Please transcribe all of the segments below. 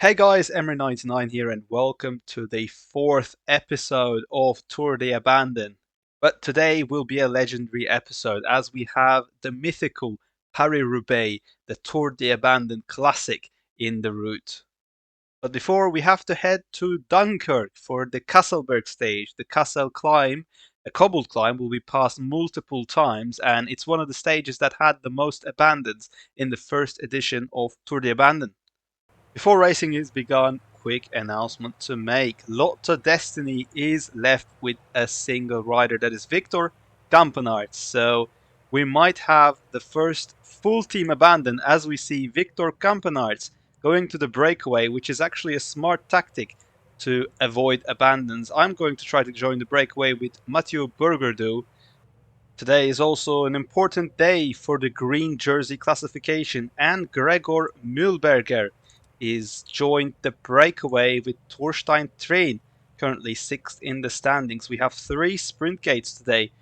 Hey guys, Emery99 here and welcome to the fourth episode of Tour de Abandon. But today will be a legendary episode as we have the mythical Paris Roubaix, the Tour de Abandon classic in the route. But before we have to head to Dunkirk for the Kemmelberg stage. The Kassel climb, a cobbled climb, will be passed multiple times and it's one of the stages that had the most abandons in the first edition of Tour de Abandon. Before racing is begun, quick announcement to make. Lotto Destiny is left with a single rider, that is Victor Campenaerts. So we might have the first full team abandon as we see Victor Campenaerts going to the breakaway, which is actually a smart tactic to avoid abandons. I'm going to try to join the breakaway with Mathieu Burgerdu. Today is also an important day for the green jersey classification, and Gregor Mühlberger is joined the breakaway with Torstein Train, currently sixth in the standings. We have three sprint gates today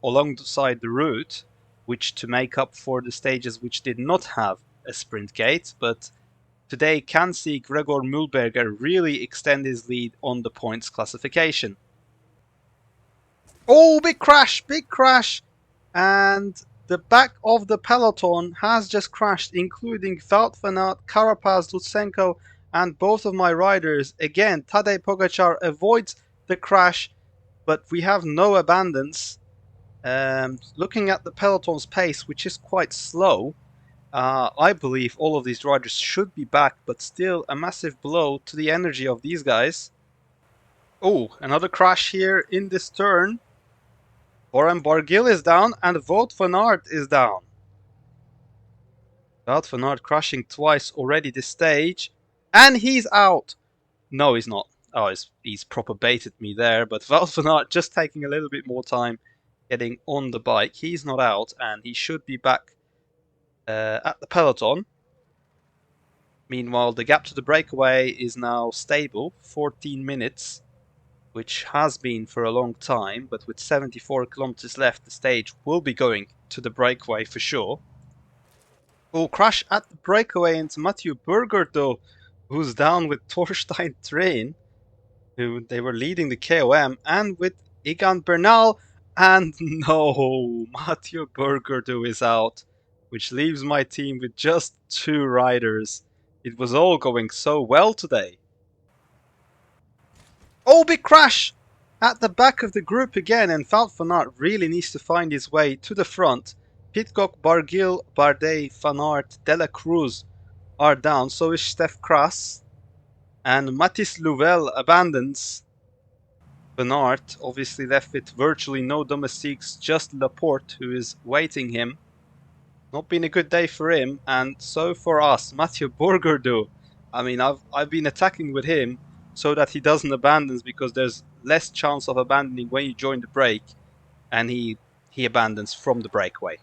alongside the route, which to make up for the stages which did not have a sprint gate, but today can see Gregor Mühlberger really extend his lead on the points classification. Oh, big crash, big crash! And the back of the peloton has just crashed, including Wout van Aert, Carapaz, Lutsenko, and both of my riders. Again, Tadej Pogacar avoids the crash, but we have no abandons. Looking at the peloton's pace, which is quite slow, I believe all of these riders should be back, but still a massive blow to the energy of these guys. Oh, another crash here in this turn. Oren Barguil is down and Wout van Aert is down. Wout van Aert crashing twice already this stage. And he's out. No, he's not. Oh, he's proper baited me there. But Wout van Aert just taking a little bit more time getting on the bike. He's not out and he should be back at the peloton. Meanwhile, the gap to the breakaway is now stable, 14 minutes, which has been for a long time, but with 74 kilometers left, the stage will be going to the breakaway for sure. Will crash at the breakaway into Mathieu Burgerdo, who's down with Torstein Train, who they were leading the KOM, and with Egan Bernal, and no, Mathieu Burgerdo is out, which leaves my team with just two riders. It was all going so well today. Oh, big crash! At the back of the group again, and Wout van Aert really needs to find his way to the front. Pidcock, Barguil, Bardet, Van Aert, De La Cruz are down, so is Stef Kras. And Mathis Louvel abandons. Van Aert obviously left with virtually no domestiques, just Laporte who is waiting him. Not been a good day for him, and so for us, Mathieu Burgerdo. I mean, I've been attacking with him so that he doesn't abandon, because there's less chance of abandoning when you join the break, and he abandons from the breakaway.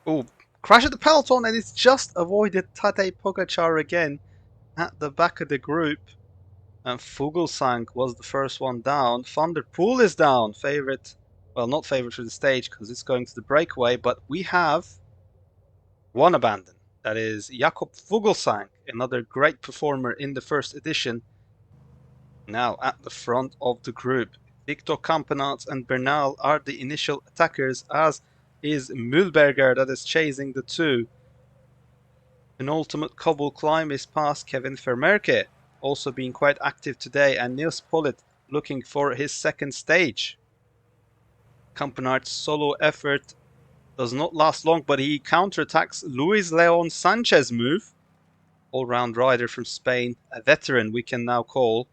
Oh, crash at the peloton, and it's just avoided Tadej Pogacar again at the back of the group. And Fuglsang was the first one down. Van der Poel is down, favorite. Well, not favorite for the stage because it's going to the breakaway, but we have one abandon. That is Jakob Fuglsang, another great performer in the first edition. Now at the front of the group, Victor Campenaerts and Bernal are the initial attackers, as is Mühlberger that is chasing the two. An ultimate cobble climb is past Kevin Vermerke, also being quite active today, and Niels Pollitt looking for his second stage. Campenaerts' solo effort does not last long, but he counterattacks Luis Leon Sanchez' move. All-round rider from Spain, a veteran we can now call,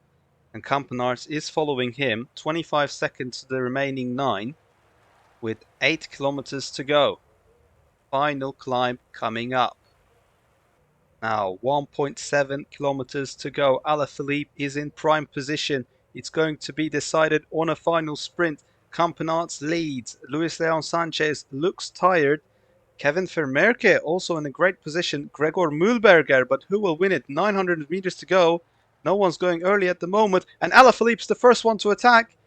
and Campenaerts is following him, 25 seconds to the remaining 9, with 8 kilometers to go. Final climb coming up. Now 1.7 kilometers to go. Alaphilippe is in prime position. It's going to be decided on a final sprint. Campenaerts leads. Luis Leon Sanchez looks tired. Kevin Vermerke also in a great position. Gregor Mühlberger, but who will win it? 900 meters to go. No one's going early at the moment. And Alaphilippe's the first one to attack.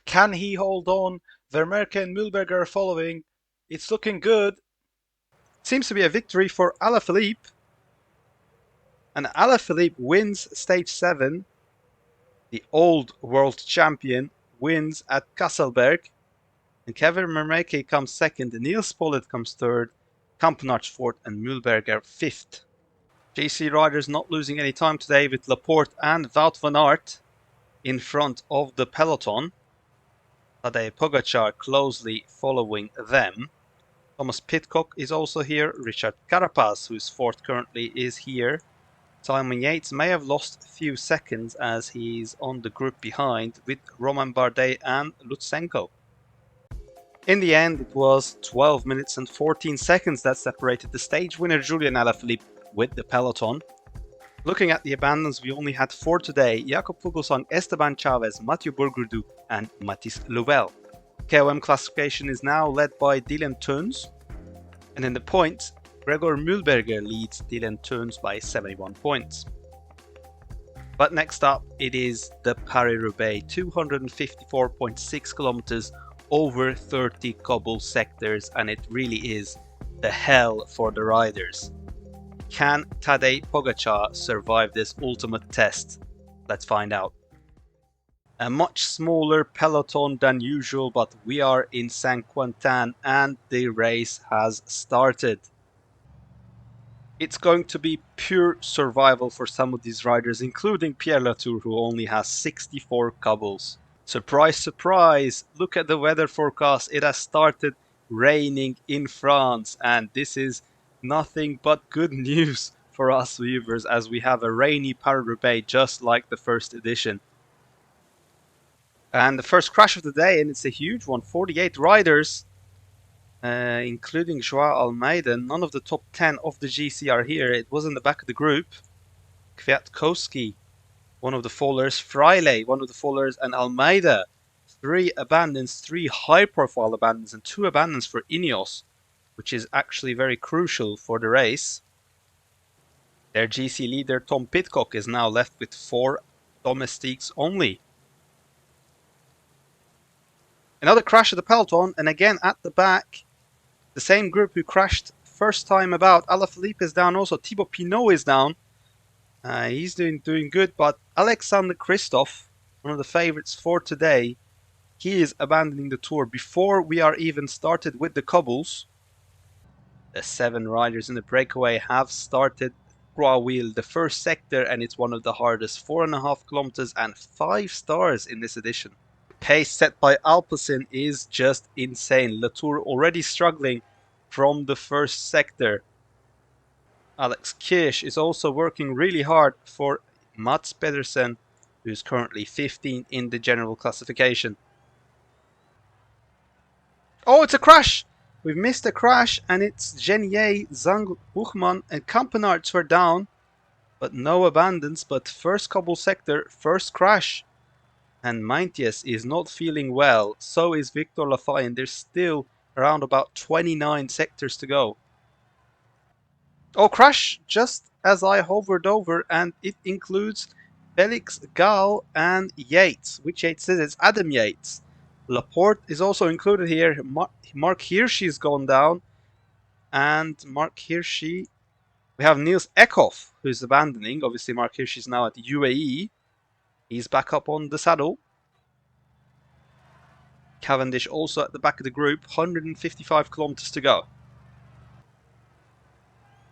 Can he hold on? Vermerke and Mühlberger are following. It's looking good. Seems to be a victory for Alaphilippe. And Alaphilippe wins stage 7. The old world champion wins at Kemmelberg. And Kevin Mermeke comes second, Niels Pollitt comes third, Kampenarts fourth, and Mühlberger fifth. GC riders not losing any time today with Laporte and Wout van Aert in front of the peloton. Tadej Pogacar closely following them. Thomas Pidcock is also here. Richard Carapaz, who's fourth currently, is here. Simon Yates may have lost a few seconds as he's on the group behind with Romain Bardet and Lutsenko. In the end, it was 12 minutes and 14 seconds that separated the stage winner Julian Alaphilippe with the peloton. Looking at the abandons, we only had 4 today: Jakob Fuglsang, Esteban Chavez, Mathieu Bourgoudou and Mathis Louvel. KOM classification is now led by Dylan Teuns, and in the points, Gregor Mühlberger leads Dylan Teuns by 71 points. But next up, it is the Paris Roubaix, 254.6 kilometers over 30 cobble sectors, and it really is the hell for the riders. Can Tadej Pogacar survive this ultimate test? Let's find out. A much smaller peloton than usual, but we are in Saint-Quentin and the race has started. It's going to be pure survival for some of these riders, including Pierre Latour, who only has 64 cobbles. Surprise, surprise! Look at the weather forecast. It has started raining in France, and this is nothing but good news for us viewers, as we have a rainy Paris-Roubaix just like the first edition. And the first crash of the day, and it's a huge one, 48 riders, including Joao Almeida. None of the top 10 of the GC are here. It was in the back of the group. Kwiatkowski, one of the fallers, Freile, one of the fallers, and Almeida. 3 abandons, 3 high-profile abandons, and 2 abandons for Ineos, which is actually very crucial for the race. Their GC leader, Tom Pidcock, is now left with 4 domestiques only. Another crash of the peloton, and again at the back, the same group who crashed first time about. Alaphilippe is down also. Thibaut Pinot is down. He's doing good, but Alexander Kristoff, one of the favorites for today, he is abandoning the tour before we are even started with the cobbles. The 7 riders in the breakaway have started Wheel, the first sector, and it's one of the hardest, 4.5 kilometers and 5 stars in this edition. Pace set by Alpecin is just insane. Latour already struggling from the first sector. Alex Kirsch is also working really hard for Mats Pedersen, who's currently 15 in the general classification. Oh, it's a crash! We've missed a crash, and it's Genier, Zang, Buchmann and Kampenarts were down, but no abandons. But first cobble sector, first crash. And Maintjes is not feeling well, so is Victor Lafay, and there's still around about 29 sectors to go. Oh, crash just as I hovered over, and it includes Felix Gall and Yates. Which Yates is it? It's Adam Yates. Laporte is also included here. Mark Hirschi's gone down, and Mark Hirschi. We have Niels Eckhoff, who's abandoning. Obviously, Mark Hirschi's now at UAE. He's back up on the saddle. Cavendish also at the back of the group, 155 kilometers to go.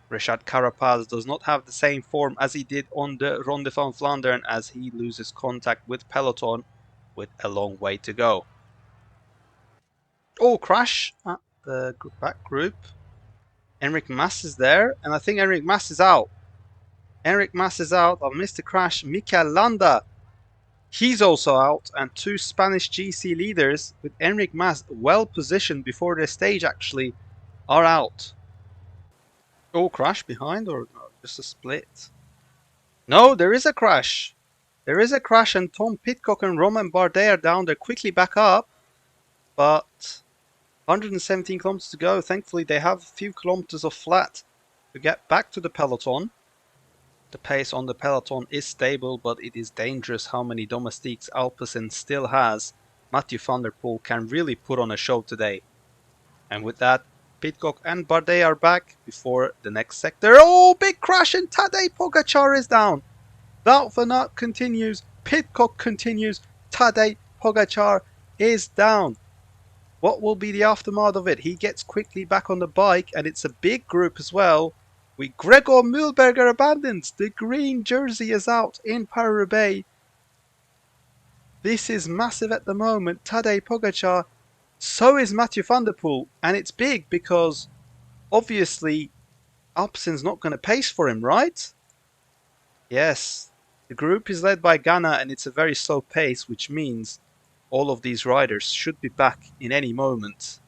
Richard Carapaz does not have the same form as he did on the Ronde van Vlaanderen, as he loses contact with peloton with a long way to go. Oh, crash at the back group. Enric Mas is there, and I think Enric Mas is out. Enric Mas is out. I've missed the crash. Mikel Landa, he's also out, and 2 Spanish GC leaders with Enric Mas well positioned before the stage actually are out. Oh, crash behind, or no, just a split? No, there is a crash. There is a crash, and Tom Pidcock and Romain Bardet are down. They're quickly back up, but 117 kilometers to go. Thankfully, they have a few kilometers of flat to get back to the peloton. The pace on the peloton is stable, but it is dangerous how many domestiques Alpecin still has. Mathieu van der Poel can really put on a show today. And with that, Pidcock and Bardet are back before the next sector. Oh, big crash and Tadej Pogacar is down. Wout van Aert continues. Pidcock continues. Tadej Pogacar is down. What will be the aftermath of it? He gets quickly back on the bike, and it's a big group as well. Gregor Mühlberger abandons. The green jersey is out in Paris Roubaix. This is massive at the moment. Tadej Pogacar. So is Mathieu van der Poel. And it's big because obviously Alpesen's not going to pace for him, right? Yes. The group is led by Ghana and it's a very slow pace, which means all of these riders should be back in any moment.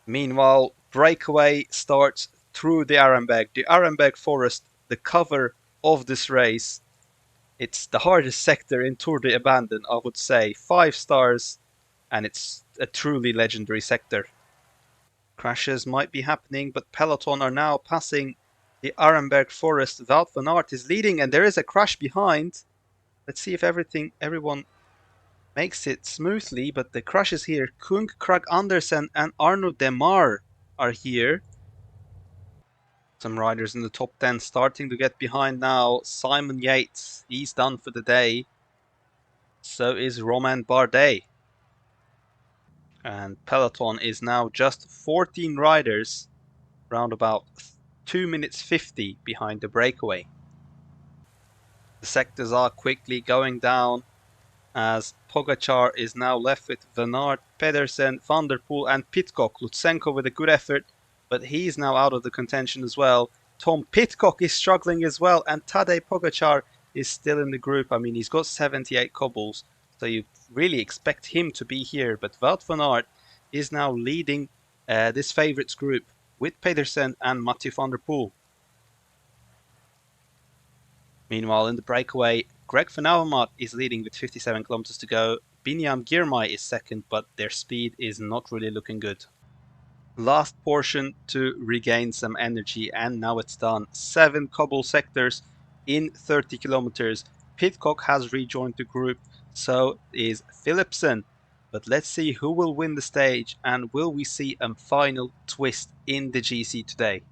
Meanwhile, breakaway starts through the Arenberg forest, the cover of this race. It's the hardest sector in Tour de Abandon, I would say. 5 stars, and it's a truly legendary sector. Crashes might be happening, but Peloton are now passing the Arenberg forest. Wout van Aert is leading, and there is a crash behind. Let's see if everyone makes it smoothly, but the crashes here. Kung, Krag Andersen, and Arno Demar are here. Some riders in the top 10 starting to get behind now. Simon Yates, he's done for the day. So is Romain Bardet. And Peloton is now just 14 riders, round about 2 minutes 50 behind the breakaway. The sectors are quickly going down as Pogacar is now left with Van Aert, Pedersen, Van der Poel and Pidcock. Lutsenko with a good effort, but he's now out of the contention as well. Tom Pidcock is struggling as well, and Tadej Pogacar is still in the group. I mean, he's got 78 cobbles, so you really expect him to be here. But Wout van Aert is now leading this favourites group with Pedersen and Mathieu van der Poel. Meanwhile, in the breakaway, Greg van Avermaet is leading with 57 kilometers to go. Binyam Girmay is second, but their speed is not really looking good. Last portion to regain some energy, and now it's done. 7 cobble sectors in 30 kilometers. Pidcock has rejoined the group, so is Philipsen. But let's see who will win the stage, and will we see a final twist in the GC today?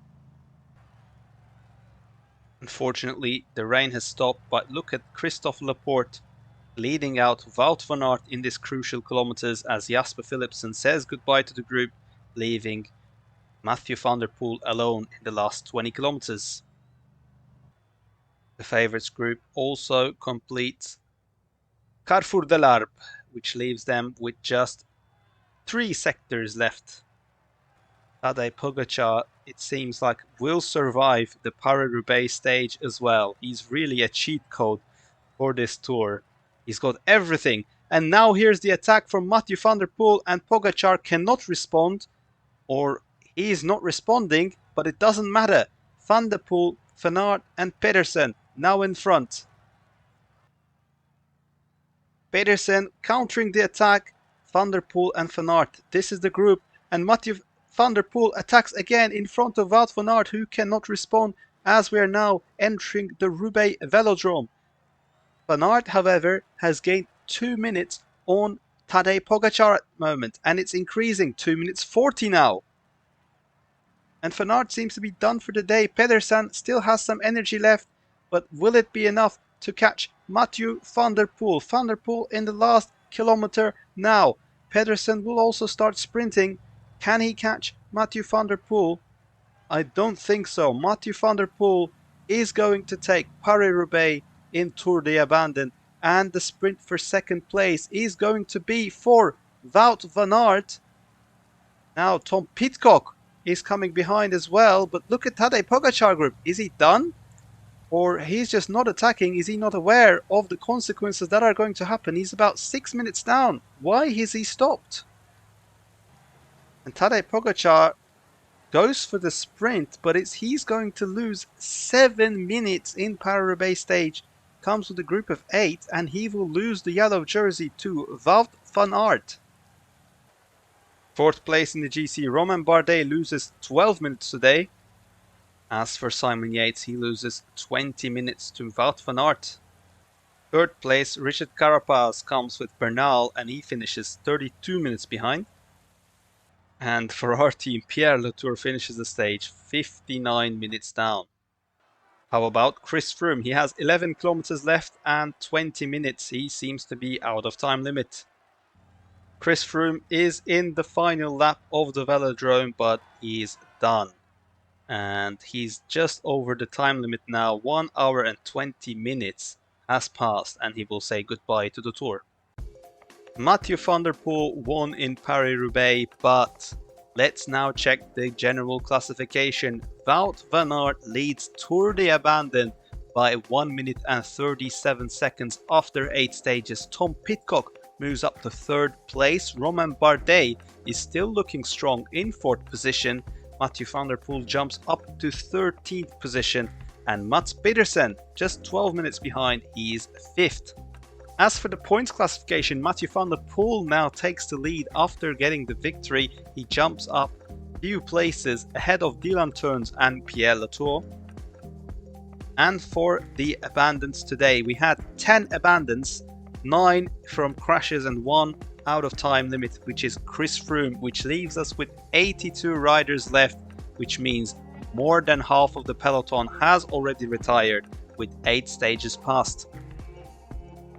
Unfortunately, the rain has stopped, but look at Christophe Laporte leading out Wout van Aert in this crucial kilometers as Jasper Philipsen says goodbye to the group, leaving Mathieu van der Poel alone in the last 20 kilometers. The favourites group also completes Carrefour de l'Arbre, which leaves them with just 3 sectors left. Tadej Pogacar, it seems like, will survive the Paris-Roubaix stage as well. He's really a cheat code for this tour. He's got everything. And now here's the attack from Mathieu van der Poel, and Pogacar cannot respond, or he is not responding, but it doesn't matter. Van der Poel, Van Aert and Pedersen now in front. Pedersen countering the attack, Van der Poel and Van Aert. This is the group, and Mathieu van der Poel attacks again in front of Wout van Aert, who cannot respond as we are now entering the Roubaix Velodrome. Van Aert, however, has gained 2 minutes on Tadej Pogacar at the moment, and it's increasing, 2 minutes 40 now. And Van Aert seems to be done for the day. Pedersen still has some energy left, but will it be enough to catch Mathieu van der Poel? Van der Poel in the last kilometer now. Pedersen will also start sprinting. Can he catch Mathieu van der Poel? I don't think so. Mathieu van der Poel is going to take Paris-Roubaix in Tour de Abandon, and the sprint for second place is going to be for Wout van Aert. Now Tom Pidcock is coming behind as well, but look at Tadej Pogacar group. Is he done? Or he's just not attacking? Is he not aware of the consequences that are going to happen? He's about 6 minutes down. Why is he stopped? And Tadej Pogacar goes for the sprint, but he's going to lose 7 minutes in Paris-Roubaix stage. Comes with a group of 8, and he will lose the yellow jersey to Wout van Aert. 4th place in the GC, Romain Bardet loses 12 minutes today. As for Simon Yates, he loses 20 minutes to Wout van Aert. 3rd place, Richard Carapaz comes with Bernal, and he finishes 32 minutes behind. And for our team, Pierre Latour finishes the stage 59 minutes down. How about Chris Froome? He has 11 kilometers left and 20 minutes. He seems to be out of time limit. Chris Froome is in the final lap of the velodrome, but he's done. And he's just over the time limit now. 1 hour and 20 minutes has passed, and he will say goodbye to the Tour. Mathieu van der Poel won in Paris Roubaix, but let's now check the general classification. Wout van Aert leads Tour de Abandon by 1 minute and 37 seconds after 8 stages. Tom Pidcock moves up to 3rd place. Romain Bardet is still looking strong in 4th position. Mathieu van der Poel jumps up to 13th position, and Mats Pedersen just 12 minutes behind, he is 5th. As for the points classification, Mathieu van der Poel now takes the lead after getting the victory. He jumps up a few places ahead of Dylan Teuns and Pierre Latour. And for the abandons today, we had 10 abandons, 9 from crashes and 1 out of time limit, which is Chris Froome, which leaves us with 82 riders left, which means more than half of the peloton has already retired with 8 stages passed.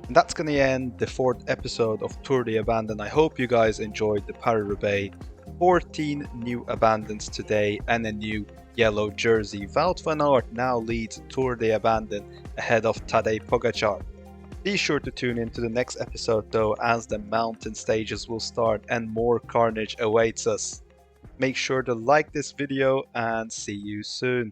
And that's going to end the 4th episode of Tour de Abandon. I hope you guys enjoyed the Paris-Roubaix. 14 new abandons today and a new yellow jersey. Wout van Aert now leads Tour de Abandon ahead of Tadej Pogačar. Be sure to tune in to the next episode though, as the mountain stages will start and more carnage awaits us. Make sure to like this video and see you soon.